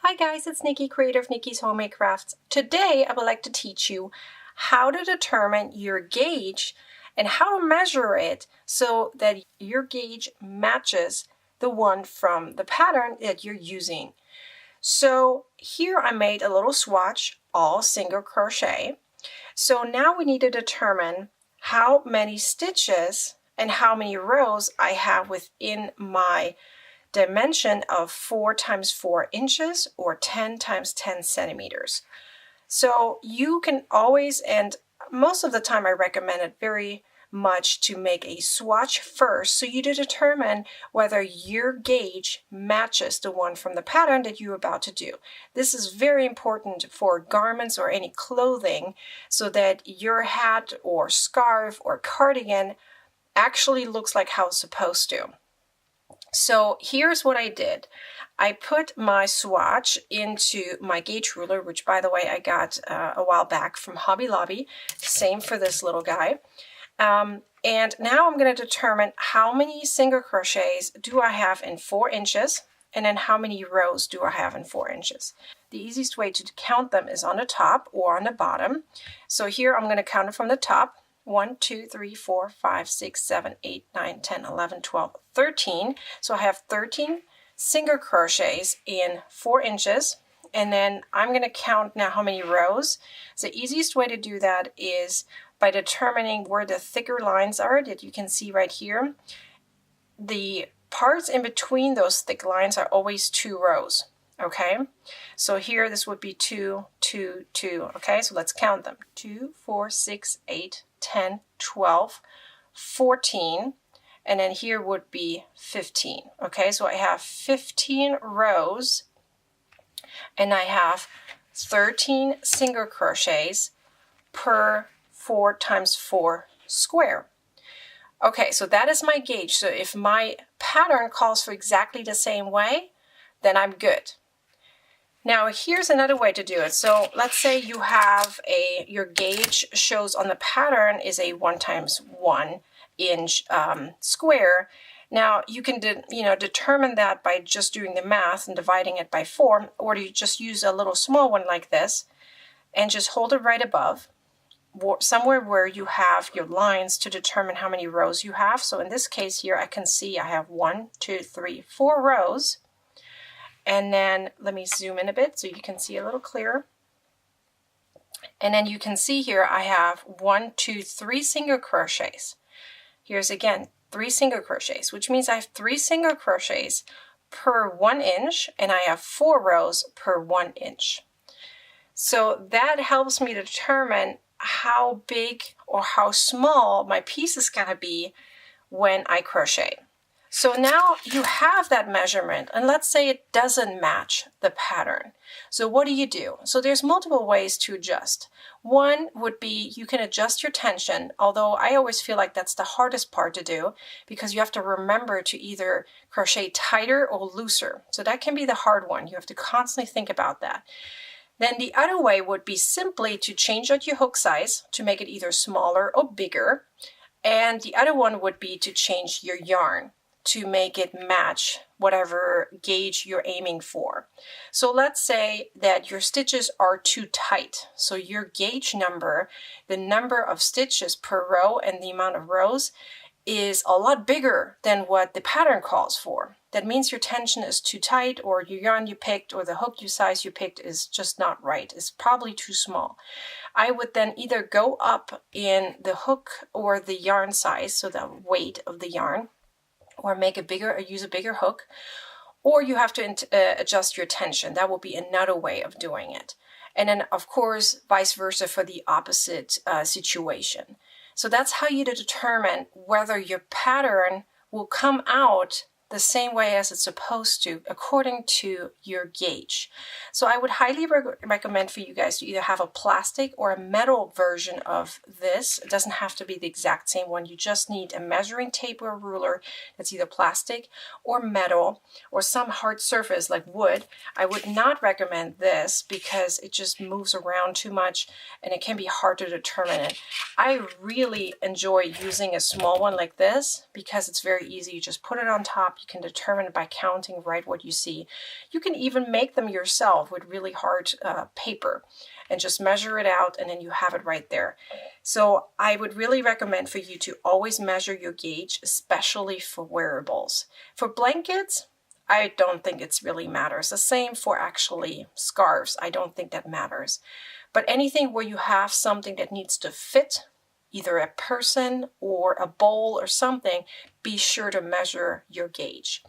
Hi guys, it's Nikki, creator of Nikki's Homemade Crafts. Today I would like to teach you how to determine your gauge and how to measure it so that your gauge matches the one from the pattern that you're using. So here I made a little swatch, all single crochet. So now we need to determine how many stitches and how many rows I have within my dimension of 4 times 4 inches or 10 times 10 centimeters. So you can always, and most of the time I recommend it very much, to make a swatch first so you to determine whether your gauge matches the one from the pattern that you're about to do. This is very important for garments or any clothing so that your hat or scarf or cardigan actually looks like how it's supposed to. So here's what I did. I put my swatch into my gauge ruler, which by the way I got a while back from Hobby Lobby. Same for this little guy. And now I'm going to determine how many single crochets do I have in 4 inches, and then how many rows do I have in 4 inches. The easiest way to count them is on the top or on the bottom. So here I'm going to count it from the top. 1, 2, 3, 4, 5, 6, 7, 8, 9, 10, 11, 12, 13. So I have 13 single crochets in 4 inches. And then I'm going to count now how many rows. So the easiest way to do that is by determining where the thicker lines are that you can see right here. The parts in between those thick lines are always 2 rows. Okay, so here this would be 2, 2, 2. Okay, so let's count them. 2, 4, 6, 8, 10, 12, 14, and then here would be 15. Okay, so I have 15 rows and I have 13 single crochets per 4 times 4 square. Okay, so that is my gauge. So if my pattern calls for exactly the same way, then I'm good. Now here's another way to do it. So let's say you have your gauge shows on the pattern is a 1 times 1 inch square. Now you can determine that by just doing the math and dividing it by 4, or you just use a little small one like this and just hold it right above, somewhere where you have your lines to determine how many rows you have. So in this case here I can see I have 1, 2, 3, 4 rows. And then let me zoom in a bit so you can see a little clearer. And then you can see here I have 1, 2, 3 single crochets. Here's again 3 single crochets, which means I have 3 single crochets per 1 inch, and I have 4 rows per 1 inch. So that helps me to determine how big or how small my piece is going to be when I crochet. So now you have that measurement, and let's say it doesn't match the pattern. So what do? So there's multiple ways to adjust. One would be you can adjust your tension, although I always feel like that's the hardest part to do because you have to remember to either crochet tighter or looser. So that can be the hard one. You have to constantly think about that. Then the other way would be simply to change out your hook size to make it either smaller or bigger. And the other one would be to change your yarn to make it match whatever gauge you're aiming for. So let's say that your stitches are too tight. So your gauge number, the number of stitches per row and the amount of rows, is a lot bigger than what the pattern calls for. That means your tension is too tight, or your yarn you picked or the hook size you picked is just not right. It's probably too small. I would then either go up in the hook or the yarn size, so the weight of the yarn, or make a bigger or use a bigger hook, or you have to adjust your tension. That will be another way of doing it. And then of course vice versa for the opposite situation. So that's how you determine whether your pattern will come out the same way as it's supposed to according to your gauge. So I would highly recommend for you guys to either have a plastic or a metal version of this. It doesn't have to be the exact same one. You just need a measuring tape or a ruler that's either plastic or metal or some hard surface like wood. I would not recommend this because it just moves around too much and it can be hard to determine it. I really enjoy using a small one like this because it's very easy. You just put it on top, You can determine it by counting right what you see. You can even make them yourself with really hard paper and just measure it out, and then you have it right there. So I would really recommend for you to always measure your gauge, especially for wearables. For blankets, I don't think it really matters. The same for actually scarves. I don't think that matters. But anything where you have something that needs to fit, either a person or a bowl or something, be sure to measure your gauge.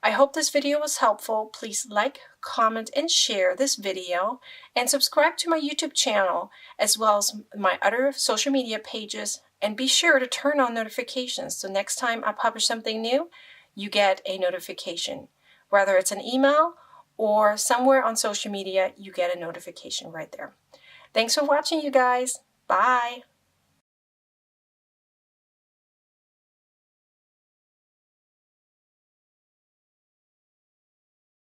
I hope this video was helpful. Please like, comment, and share this video, and subscribe to my YouTube channel as well as my other social media pages, and be sure to turn on notifications so next time I publish something new, you get a notification. Whether it's an email or somewhere on social media, you get a notification right there. Thanks for watching, you guys. Bye.